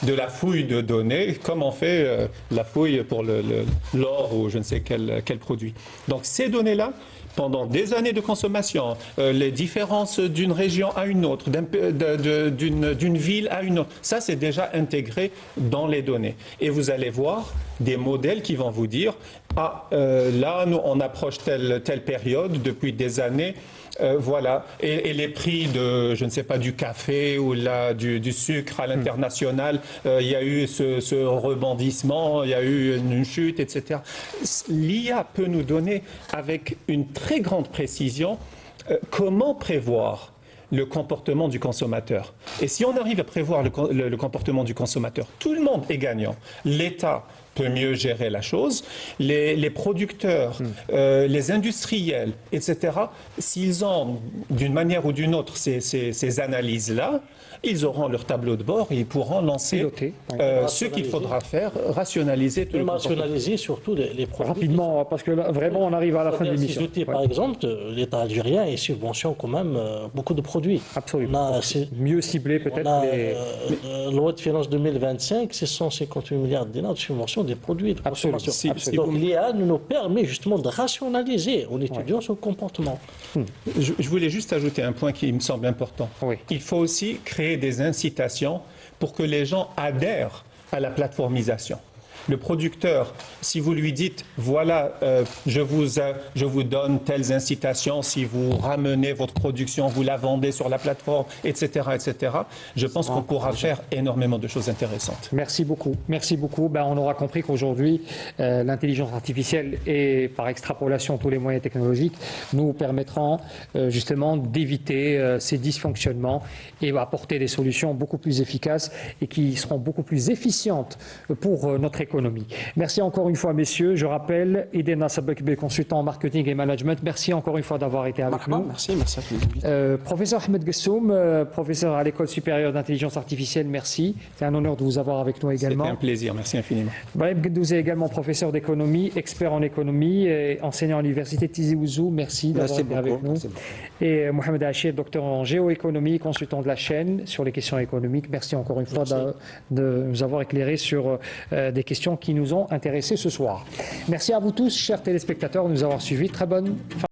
de la fouille de données, comme on fait la fouille pour l'or ou je ne sais quel produit. Donc, ces données-là, pendant des années de consommation, les différences d'une région à une autre, d'une ville à une autre, ça c'est déjà intégré dans les données. Et vous allez voir des modèles qui vont vous dire, là, nous, on approche telle période depuis des années, voilà, et les prix de, je ne sais pas, du café ou du sucre à l'international, il y a eu ce rebondissement, il y a eu une chute, etc. L'IA peut nous donner avec une très grande précision comment prévoir le comportement du consommateur. Et si on arrive à prévoir le comportement du consommateur, tout le monde est gagnant. L'État peut mieux gérer la chose, les producteurs, les industriels, etc., s'ils ont d'une manière ou d'une autre ces analyses-là, ils auront leur tableau de bord et ils pourront lancer ce qu'il faudra faire, rationaliser tout le comportement. Rationaliser surtout les produits. Rapidement, parce que là, vraiment, on arrive à la fin de l'émission. Par exemple, l'État algérien est subventionne quand même beaucoup de produits. Absolument. Mieux ciblé peut-être. La loi de finances 2025, c'est 158 milliards de dinars de subvention des produits de consommation. Donc l'IA nous permet justement de rationaliser en étudiant son comportement. Je voulais juste ajouter un point qui me semble important. Oui. Il faut aussi créer des incitations pour que les gens adhèrent à la plateformisation. Le producteur, si vous lui dites, voilà, je vous donne telles incitations, si vous ramenez votre production, vous la vendez sur la plateforme, etc., je pense qu'on pourra faire énormément de choses intéressantes. Merci beaucoup. Merci beaucoup. On aura compris qu'aujourd'hui, l'intelligence artificielle et par extrapolation tous les moyens technologiques nous permettront justement d'éviter ces dysfonctionnements et apporter des solutions beaucoup plus efficaces et qui seront beaucoup plus efficientes pour notre économie. Merci encore une fois, messieurs. Je rappelle, Idena Sabekbe, consultant en marketing et management. Merci encore une fois d'avoir été avec nous. Merci à vous. Professeur Ahmed Gessoum, professeur à l'École supérieure d'intelligence artificielle, merci. C'est un honneur de vous avoir avec nous également. C'était un plaisir, merci infiniment. Brahim Gendouzi, également professeur d'économie, expert en économie et enseignant à l'université Tizi Ouzou. Merci d'avoir été avec nous. Et Mohamed Achir, docteur en géoéconomie, consultant de la chaîne sur les questions économiques. Merci encore une fois de nous avoir éclairé sur des questions qui nous ont intéressés ce soir. Merci à vous tous, chers téléspectateurs, de nous avoir suivis. Très bonne fin.